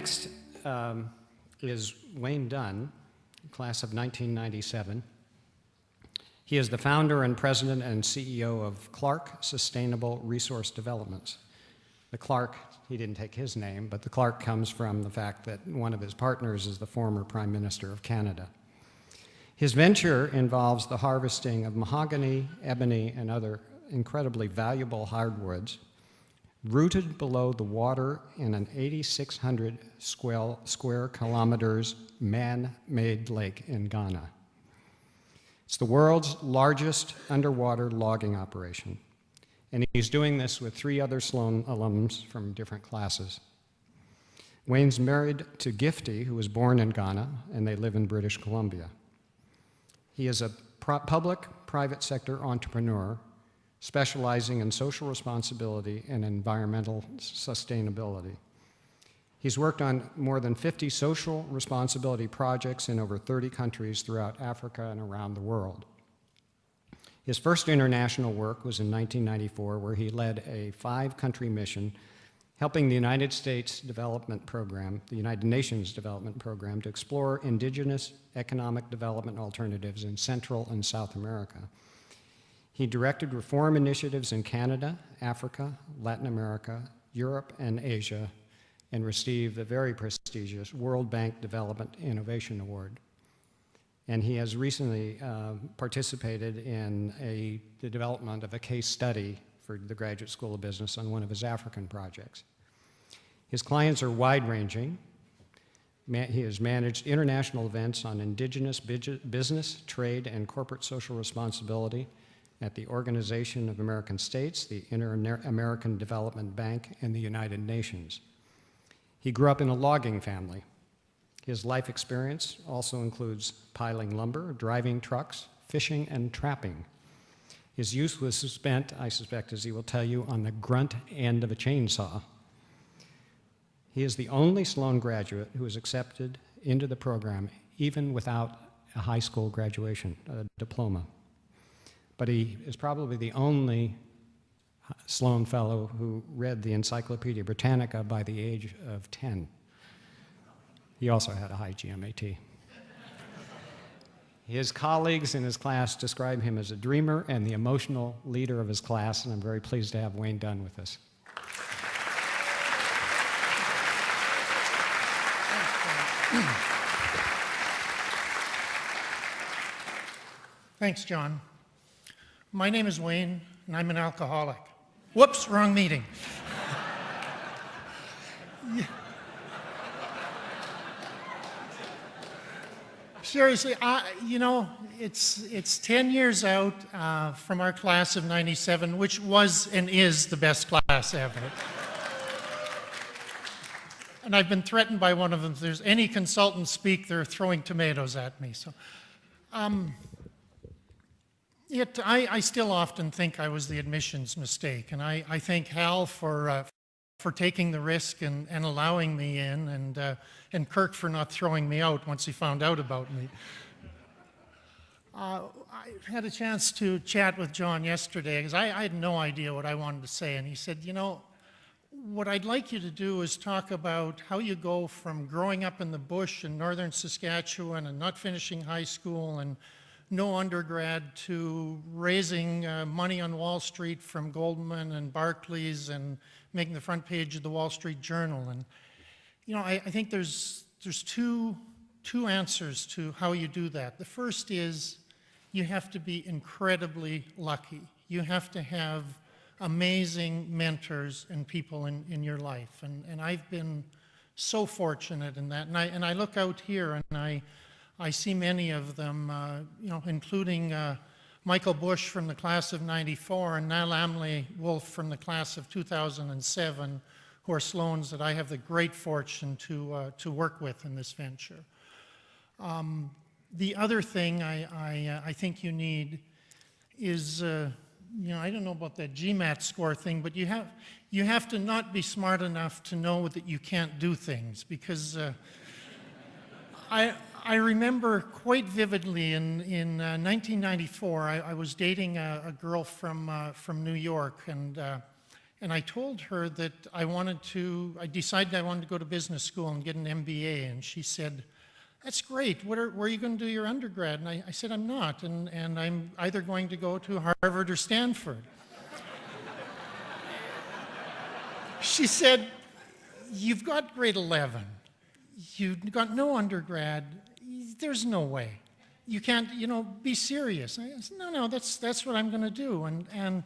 next is Wayne Dunn, class of 1997. He is the founder and president and CEO of Clark Sustainable Resource Developments. The Clark, he didn't take his name, but the Clark comes from the fact that one of his partners is the former Prime Minister of Canada. His venture involves the harvesting of mahogany, ebony, and other incredibly valuable hardwoods rooted below the water in an 8,600 square kilometers man-made lake in Ghana. It's the world's largest underwater logging operation, and he's doing this with 3 other Sloan alums from different classes. Wayne's married to Gifty, who was born in Ghana, and they live in British Columbia. He is a public-private sector entrepreneur specializing in social responsibility and environmental sustainability. He's worked on more than 50 social responsibility projects in over 30 countries throughout Africa and around the world. His first international work was in 1994, where he led a 5-country mission helping the United States Development Program, the United Nations Development Program, to explore indigenous economic development alternatives in Central and South America. He directed reform initiatives in Canada, Africa, Latin America, Europe, and Asia, and received the very prestigious World Bank Development Innovation Award. And he has recently participated in the development of a case study for the Graduate School of Business on one of his African projects. His clients are wide-ranging. He has managed international events on indigenous business, trade, and corporate social responsibility at the Organization of American States, the Inter-American Development Bank, and the United Nations. He grew up in a logging family. His life experience also includes piling lumber, driving trucks, fishing, and trapping. His youth was spent, I suspect, as he will tell you, on the grunt end of a chainsaw. He is the only Sloan graduate who is accepted into the program even without a high school graduation, a diploma. But he is probably the only Sloan Fellow who read the Encyclopedia Britannica by the age of 10. He also had a high GMAT. His colleagues in his class describe him as a dreamer and the emotional leader of his class, and I'm very pleased to have Wayne Dunn with us. Thanks, John. My name is Wayne, and I'm an alcoholic. Whoops, wrong meeting. Seriously, it's 10 years out from our class of 97, which was and is the best class ever. And I've been threatened by one of them. If there's any consultant speak, they're throwing tomatoes at me. So, I still often think I was the admissions mistake, and I thank Hal for taking the risk and allowing me in, and Kirk for not throwing me out once he found out about me. I had a chance to chat with John yesterday because I had no idea what I wanted to say, and he said, you know, what I'd like you to do is talk about how you go from growing up in the bush in northern Saskatchewan and not finishing high school and no undergrad to raising money on Wall Street from Goldman and Barclays and making the front page of the Wall Street Journal. And you know, I think there's two answers to how you do that. The first is you have to be incredibly lucky. You have to have amazing mentors and people in your life. And I've been so fortunate in that. And I look out here and I see many of them, including Michael Bush from the class of 94 and Niall Amley Wolf from the class of 2007, who are Sloans that I have the great fortune to work with in this venture. The other thing I think you need is, I don't know about that GMAT score thing, but you have to not be smart enough to know that you can't do things, because I remember quite vividly in 1994, I was dating a girl from New York, and And I told her that I decided I wanted to go to business school and get an MBA. And she said, "That's great. Where are you going to do your undergrad?" And I said, "I'm not. And I'm either going to go to Harvard or Stanford." She said, "You've got grade 11. You've got no undergrad. There's no way. You can't, be serious." I said, no, that's what I'm going to do. And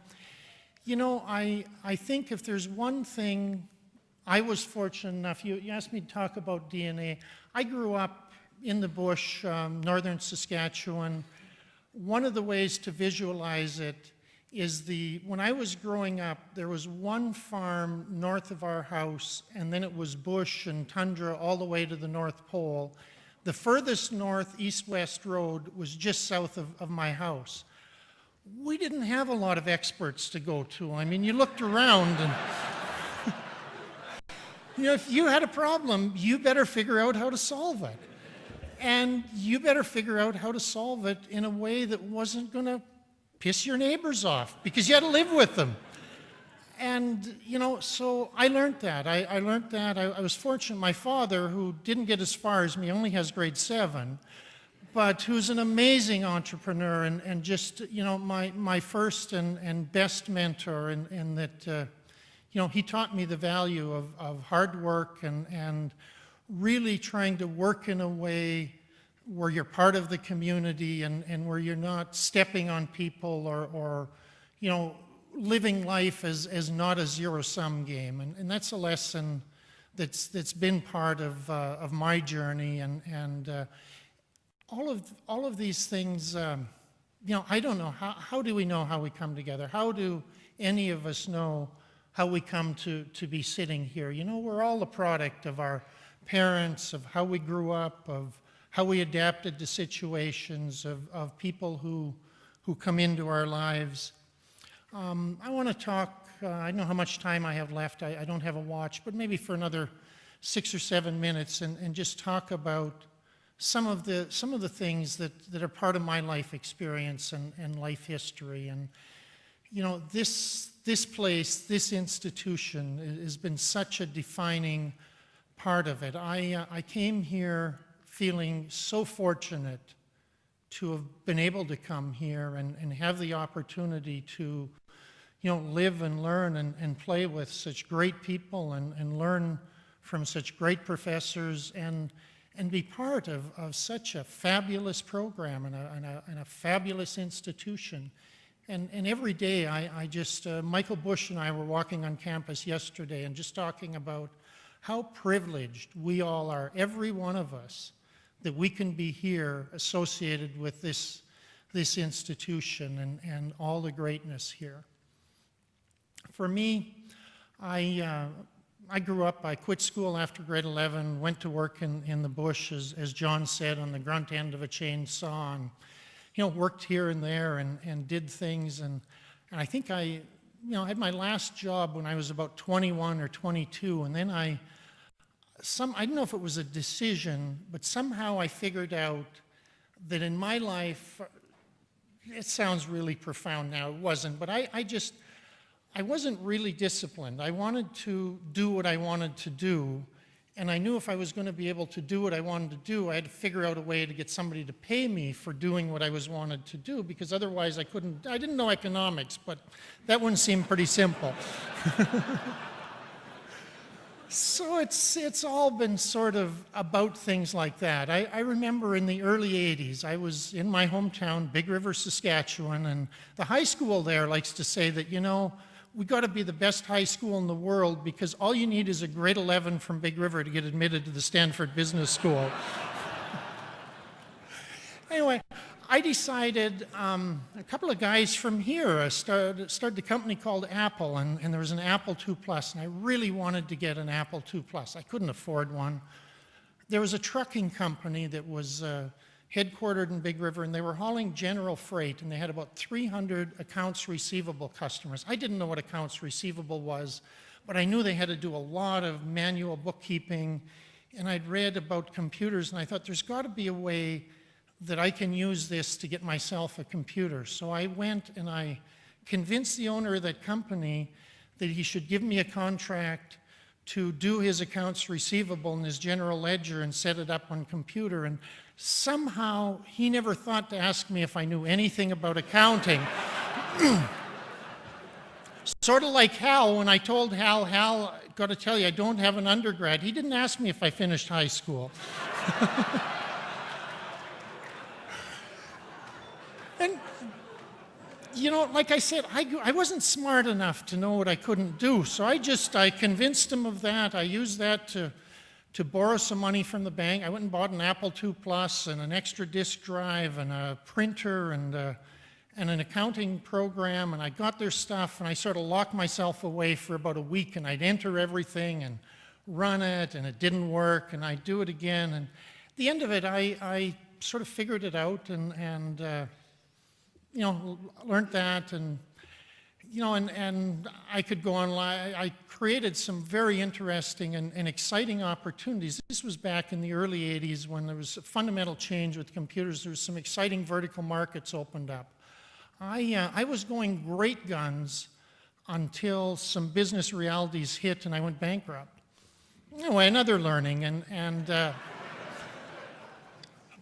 I think if there's one thing, I was fortunate enough, you asked me to talk about DNA. I grew up in the bush, northern Saskatchewan. One of the ways to visualize it is when I was growing up, there was one farm north of our house, and then it was bush and tundra all the way to the North Pole. The furthest north, east-west road was just south of my house. We didn't have a lot of experts to go to. I mean, you looked around and, if you had a problem, you better figure out how to solve it. And you better figure out how to solve it in a way that wasn't going to piss your neighbors off, because you had to live with them. And, so I learned that. I learned that. I was fortunate. My father, who didn't get as far as me, only has grade 7, but who's an amazing entrepreneur and just, my first and best mentor, and that, he taught me the value of hard work and really trying to work in a way where you're part of the community and where you're not stepping on people or living life as not a zero-sum game. And that's a lesson that's been part of my journey. And all of these things, I don't know. How do we know how we come together? How do any of us know how we come to be sitting here? We're all the product of our parents, of how we grew up, of how we adapted to situations, of people who come into our lives. I want to talk, I don't know how much time I have left. I don't have a watch, but maybe for another 6 or 7 minutes and just talk about some of the things that are part of my life experience and life history. And, this place, this institution has been such a defining part of it. I came here feeling so fortunate to have been able to come here and have the opportunity to, live and learn and play with such great people and learn from such great professors and be part of such a fabulous program and a fabulous institution. And every day I just, Michael Bush and I were walking on campus yesterday and just talking about how privileged we all are, every one of us, that we can be here associated with this institution and all the greatness here. For me, I grew up, I quit school after grade 11, went to work in the bush, as John said, on the grunt end of a chainsaw, and worked here and there and did things. And I think I had my last job when I was about 21 or 22, and then I don't know if it was a decision, but somehow I figured out that in my life, it sounds really profound now, it wasn't, but I wasn't really disciplined. I wanted to do what I wanted to do, and I knew if I was going to be able to do what I wanted to do, I had to figure out a way to get somebody to pay me for doing what I wanted to do, because otherwise I didn't know economics, but that one seemed pretty simple. So it's all been sort of about things like that. I remember in the early 80s, I was in my hometown, Big River, Saskatchewan, and the high school there likes to say that, we got to be the best high school in the world because all you need is a grade 11 from Big River to get admitted to the Stanford Business School. Anyway, I decided, a couple of guys from here started a company called Apple, and there was an Apple II Plus, and I really wanted to get an Apple II Plus. I couldn't afford one. There was a trucking company that was headquartered in Big River, and they were hauling general freight, and they had about 300 accounts receivable customers. I didn't know what accounts receivable was, but I knew they had to do a lot of manual bookkeeping, and I'd read about computers, and I thought there's got to be a way that I can use this to get myself a computer. So I went and I convinced the owner of that company that he should give me a contract to do his accounts receivable and his general ledger and set it up on computer. And somehow he never thought to ask me if I knew anything about accounting. Sort of like Hal, when I told Hal, got to tell you, I don't have an undergrad. He didn't ask me if I finished high school. And, you know, like I said, I wasn't smart enough to know what I couldn't do. So I convinced him of that. I used that to borrow some money from the bank. I went and bought an Apple II Plus and an extra disk drive and a printer and an accounting program, and I got their stuff, and I sort of locked myself away for about a week, and I'd enter everything and run it, and it didn't work, and I'd do it again. And at the end of it, I sort of figured it out and you know, learned that, and you know, and I could go online. I created some very interesting and exciting opportunities. This was back in the early 80s when there was a fundamental change with computers. There was some exciting vertical markets opened up. I was going great guns until some business realities hit and I went bankrupt. Anyway, another learning,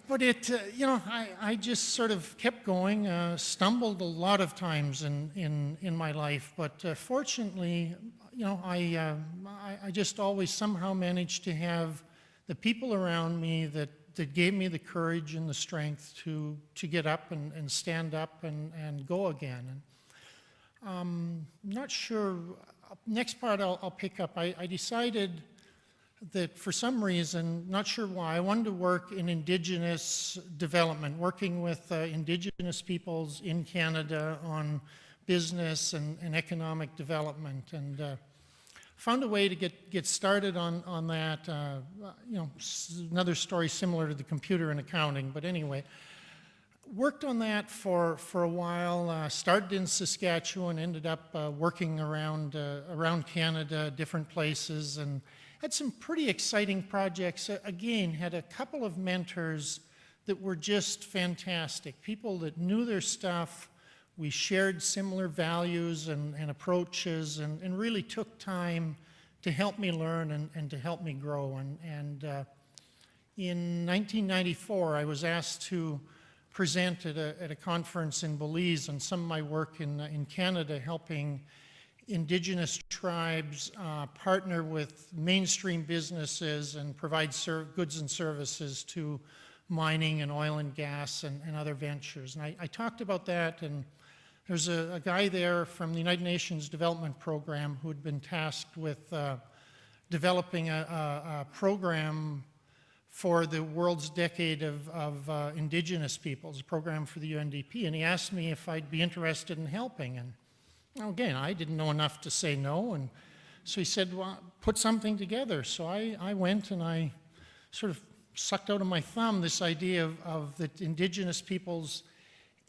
but it, you know, I just sort of kept going, stumbled a lot of times in my life, but fortunately, you know, I just always somehow managed to have the people around me that gave me the courage and the strength to get up and stand up and go again. And I'm not sure, next part I'll pick up. I decided that for some reason, not sure why, I wanted to work in Indigenous development, working with Indigenous peoples in Canada on business and economic development. And found a way to get started on that. You know, another story similar to the computer and accounting, but anyway. Worked on that for a while, started in Saskatchewan, ended up working around Canada, different places, and had some pretty exciting projects. Again, had a couple of mentors that were just fantastic, people that knew their stuff. We shared similar values and approaches and really took time to help me learn and to help me grow. And in 1994, I was asked to present at a conference in Belize on some of my work in Canada, helping Indigenous tribes partner with mainstream businesses and provide goods and services to mining and oil and gas and other ventures. And I talked about that, and there's a guy there from the United Nations Development Program who had been tasked with developing a program for the world's decade of Indigenous peoples, a program for the UNDP, and he asked me if I'd be interested in helping. And again, I didn't know enough to say no, and so he said, well, put something together. So I went and I sort of sucked out of my thumb this idea of that Indigenous peoples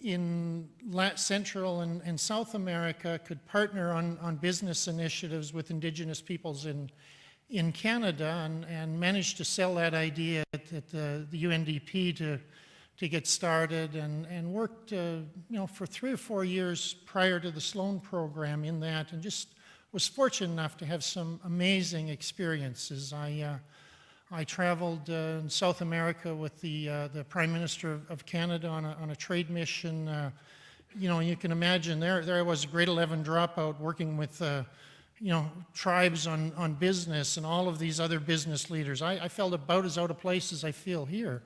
in Central and South America could partner on business initiatives with Indigenous peoples in Canada, and managed to sell that idea at the UNDP to get started, and worked you know, for 3 or 4 years prior to the Sloan program in that, and just was fortunate enough to have some amazing experiences. I traveled in South America with the Prime Minister of Canada on a trade mission. You know, you can imagine there I was, a grade 11 dropout, working with you know, tribes on business and all of these other business leaders. I felt about as out of place as I feel here.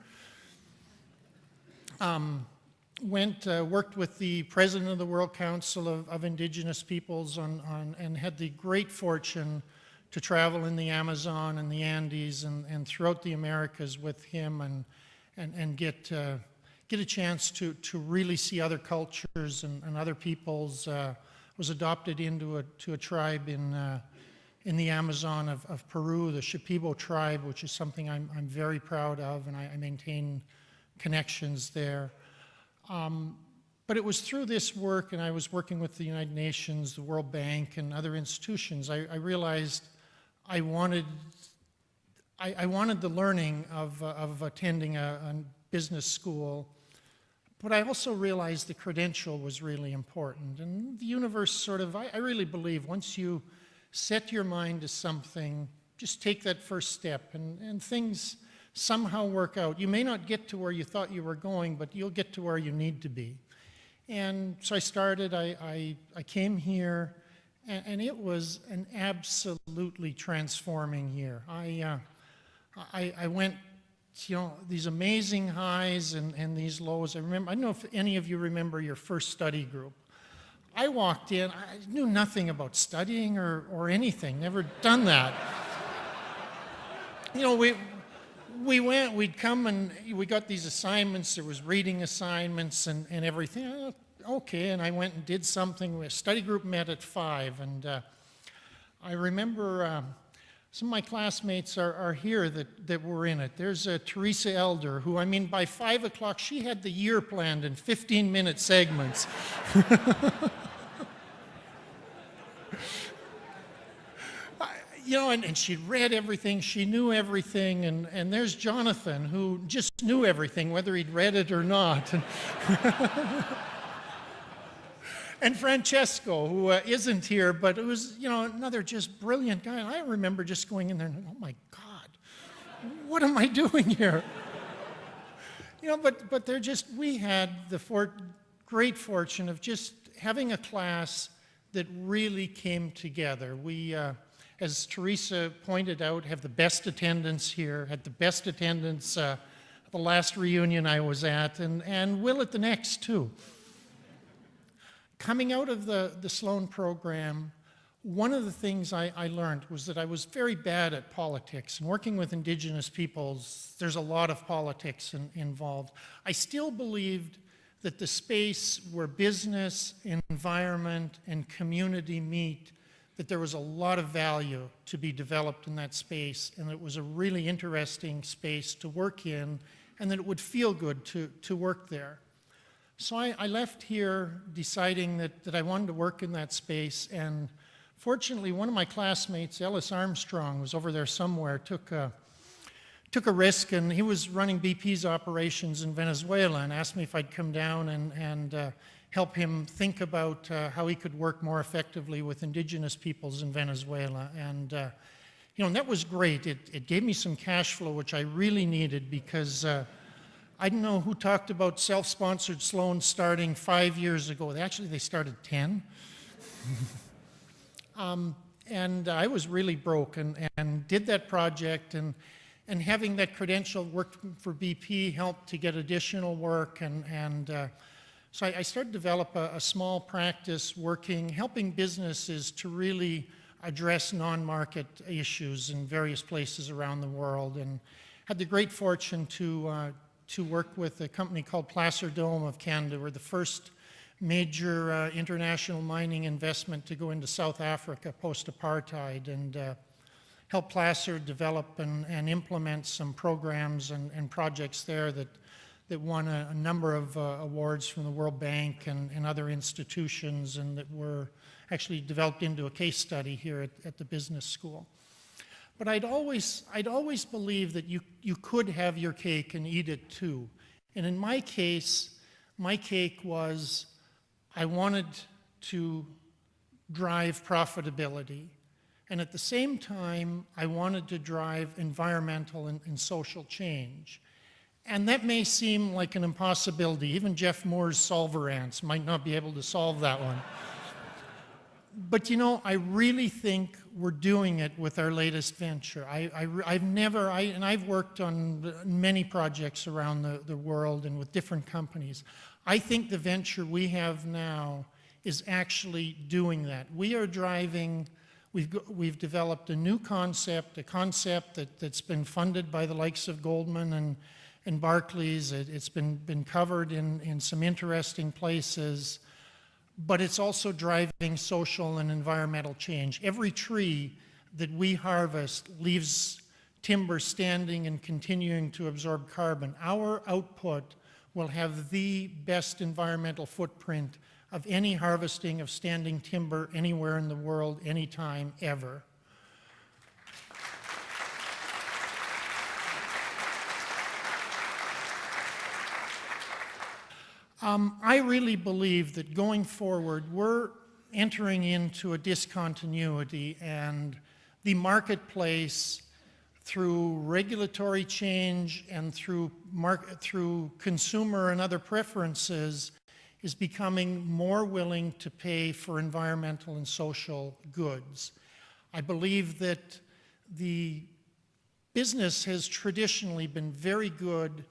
Worked with the President of the World Council of Indigenous Peoples and had the great fortune to travel in the Amazon and the Andes and throughout the Americas with him and get a chance to really see other cultures and other peoples. Was adopted into a tribe in the Amazon of Peru, the Shipibo tribe, which is something I'm very proud of, and I maintain connections there. But it was through this work, and I was working with the United Nations, the World Bank, and other institutions, I realized I wanted the learning of attending a business school But I also realized the credential was really important. And the universe sort of, I really believe once you set your mind to something, just take that first step and things somehow work out. You may not get to where you thought you were going, but you'll get to where you need to be. And so I started, I came here, and it was an absolutely transforming year. I went, these amazing highs and these lows. I don't know if any of you remember your first study group. I walked in, I knew nothing about studying or anything, never done that. We'd come and we got these assignments, there was reading assignments and everything. Okay, and I went and did something. A study group met at 5, and I remember some of my classmates are here that were in it. There's Teresa Elder, who, by 5 o'clock, she had the year planned in 15-minute segments. And she read everything, she knew everything, and there's Jonathan, who just knew everything, whether he'd read it or not. And Francesco, who isn't here, but it was, another just brilliant guy. And I remember just going in there and, oh my God, what am I doing here? But we had the great fortune of just having a class that really came together. We, as Teresa pointed out, have the best attendance here, had the best attendance at the last reunion I was at, and will at the next too. Coming out of the Sloan program, one of the things I learned was that I was very bad at politics. And working with Indigenous peoples, there's a lot of politics involved. I still believed that the space where business, environment, and community meet, that there was a lot of value to be developed in that space, and it was a really interesting space to work in, and that it would feel good to work there. So I left here deciding that I wanted to work in that space, and fortunately one of my classmates, Ellis Armstrong, was over there somewhere, took a risk, and he was running BP's operations in Venezuela and asked me if I'd come down and help him think about how he could work more effectively with Indigenous peoples in Venezuela. And and that was great. It gave me some cash flow, which I really needed, because I don't know who talked about self-sponsored Sloan starting 5 years ago. They started 10. And I was really broke and did that project, and having that credential, worked for BP, helped to get additional work, so I started to develop a small practice helping businesses to really address non-market issues in various places around the world, and had the great fortune to work with a company called Placer Dome of Canada. We're the first major international mining investment to go into South Africa post-apartheid, and help Placer develop and implement some programs and projects there that won a number of awards from the World Bank and other institutions, and that were actually developed into a case study here at the business school. But I'd always believed that you could have your cake and eat it too. And in my case, my cake was I wanted to drive profitability. And at the same time, I wanted to drive environmental and social change. And that may seem like an impossibility. Even Jeff Moore's solver ants might not be able to solve that one. But I really think we're doing it with our latest venture. I've worked on many projects around the world and with different companies. I think the venture we have now is actually doing that. We are driving, we've developed a new concept, a concept that's been funded by the likes of Goldman and Barclays. It's been covered in some interesting places. But it's also driving social and environmental change. Every tree that we harvest leaves timber standing and continuing to absorb carbon. Our output will have the best environmental footprint of any harvesting of standing timber anywhere in the world, anytime, ever. I really believe that going forward, we're entering into a discontinuity, and the marketplace, through regulatory change and through consumer and other preferences, is becoming more willing to pay for environmental and social goods. I believe that the business has traditionally been very good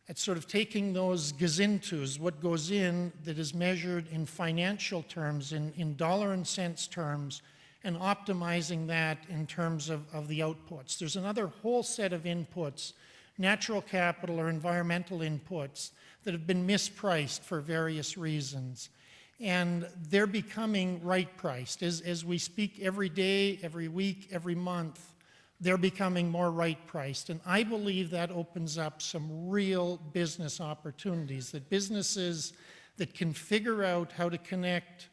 at sort of taking those gazintus, what goes in that is measured in financial terms, in dollar and cents terms, and optimizing that in terms of the outputs. There's another whole set of inputs, natural capital or environmental inputs, that have been mispriced for various reasons. And they're becoming right-priced. As we speak every day, every week, every month, they're becoming more right-priced. And I believe that opens up some real business opportunities, that businesses that can figure out how to connect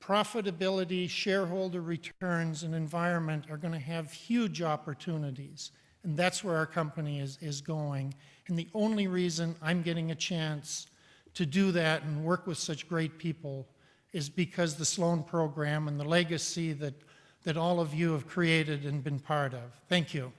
profitability, shareholder returns, and environment are going to have huge opportunities. And that's where our company is going. And the only reason I'm getting a chance to do that and work with such great people is because the Sloan program and the legacy that all of you have created and been part of. Thank you.